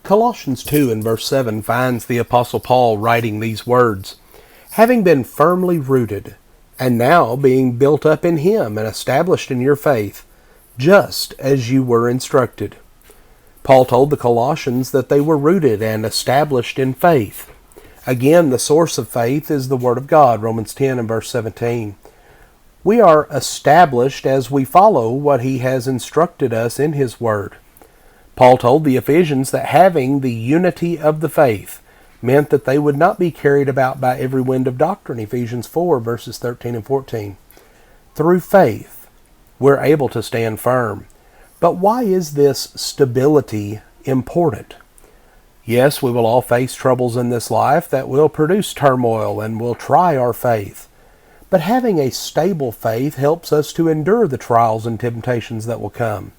Colossians 2 and verse 7 finds the Apostle Paul writing these words, "Having been firmly rooted, and now being built up in him and established in your faith, just as you were instructed." Paul told the Colossians that they were rooted and established in faith. Again, the source of faith is the Word of God, Romans 10 and verse 17. We are established as we follow what he has instructed us in his Word. Paul told the Ephesians that having the unity of the faith meant that they would not be carried about by every wind of doctrine, Ephesians 4 verses 13 and 14. Through faith, we're able to stand firm. But why is this stability important? Yes, we will all face troubles in this life that will produce turmoil and will try our faith. But having a stable faith helps us to endure the trials and temptations that will come.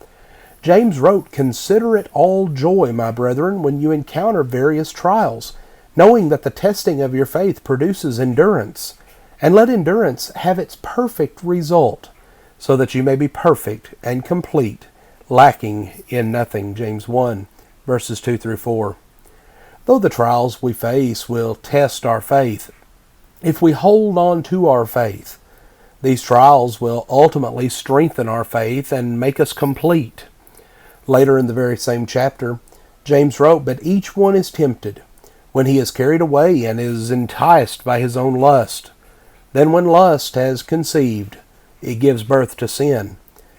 James wrote, "Consider it all joy, my brethren, when you encounter various trials, knowing that the testing of your faith produces endurance. And let endurance have its perfect result, so that you may be perfect and complete, lacking in nothing." James 1, verses 2 through 4. Though the trials we face will test our faith, if we hold on to our faith, these trials will ultimately strengthen our faith and make us complete. Later in the very same chapter, James wrote, "But each one is tempted when he is carried away and is enticed by his own lust. Then when lust has conceived, it gives birth to sin.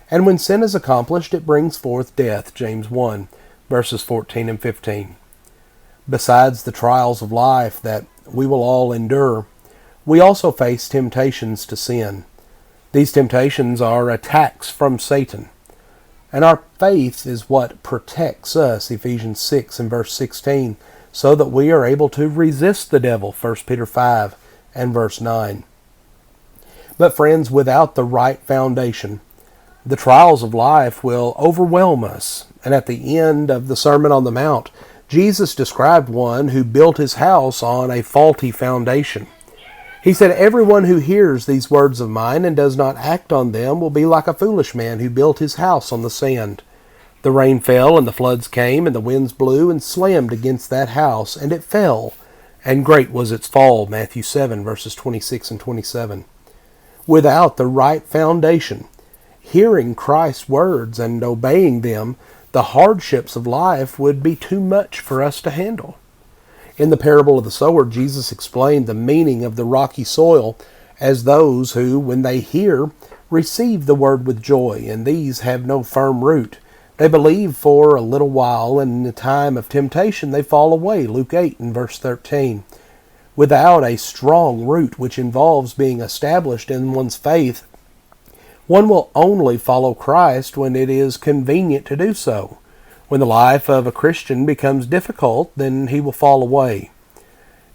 And when sin is accomplished, it brings forth death." James 1, verses 14 and 15. Besides the trials of life that we will all endure, we also face temptations to sin. These temptations are attacks from Satan. And our faith is what protects us, Ephesians 6 and verse 16, so that we are able to resist the devil, 1 Peter 5 and verse 9. But friends, without the right foundation, the trials of life will overwhelm us. And at the end of the Sermon on the Mount, Jesus described one who built his house on a faulty foundation. He said, "Everyone who hears these words of mine and does not act on them will be like a foolish man who built his house on the sand. The rain fell, and the floods came, and the winds blew and slammed against that house, and it fell, and great was its fall." Matthew 7, verses 26 and 27. Without the right foundation, hearing Christ's words and obeying them, the hardships of life would be too much for us to handle. In the parable of the sower, Jesus explained the meaning of the rocky soil as those who, when they hear, receive the word with joy, and these have no firm root. They believe for a little while, and in the time of temptation they fall away. Luke 8 and verse 13. Without a strong root, which involves being established in one's faith, one will only follow Christ when it is convenient to do so. When the life of a Christian becomes difficult, then he will fall away.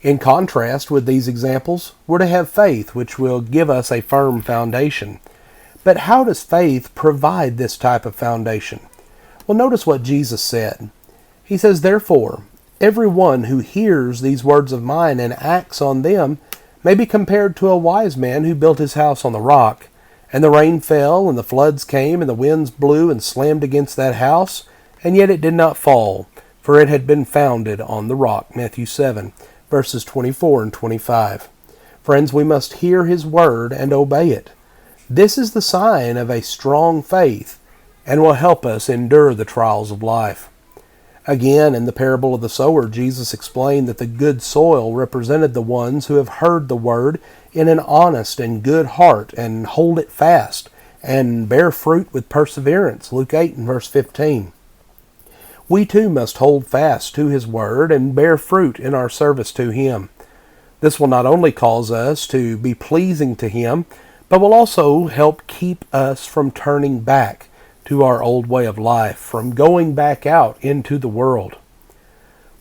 In contrast with these examples, we're to have faith, which will give us a firm foundation. But how does faith provide this type of foundation? Well, notice what Jesus said. He says, "Therefore, every one who hears these words of mine and acts on them may be compared to a wise man who built his house on the rock. And the rain fell, and the floods came, and the winds blew and slammed against that house, and yet it did not fall, for it had been founded on the rock." Matthew 7, verses 24 and 25. Friends, we must hear his word and obey it. This is the sign of a strong faith and will help us endure the trials of life. Again, in the parable of the sower, Jesus explained that the good soil represented the ones who have heard the word in an honest and good heart and hold it fast and bear fruit with perseverance. Luke 8 and verse 15. We too must hold fast to his word and bear fruit in our service to him. This will not only cause us to be pleasing to him, but will also help keep us from turning back to our old way of life, from going back out into the world.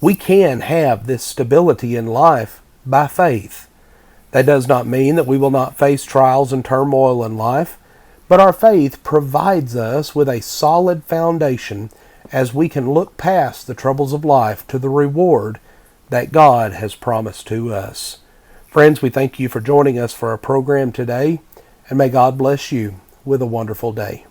We can have this stability in life by faith. That does not mean that we will not face trials and turmoil in life, but our faith provides us with a solid foundation as we can look past the troubles of life to the reward that God has promised to us. Friends, we thank you for joining us for our program today, and may God bless you with a wonderful day.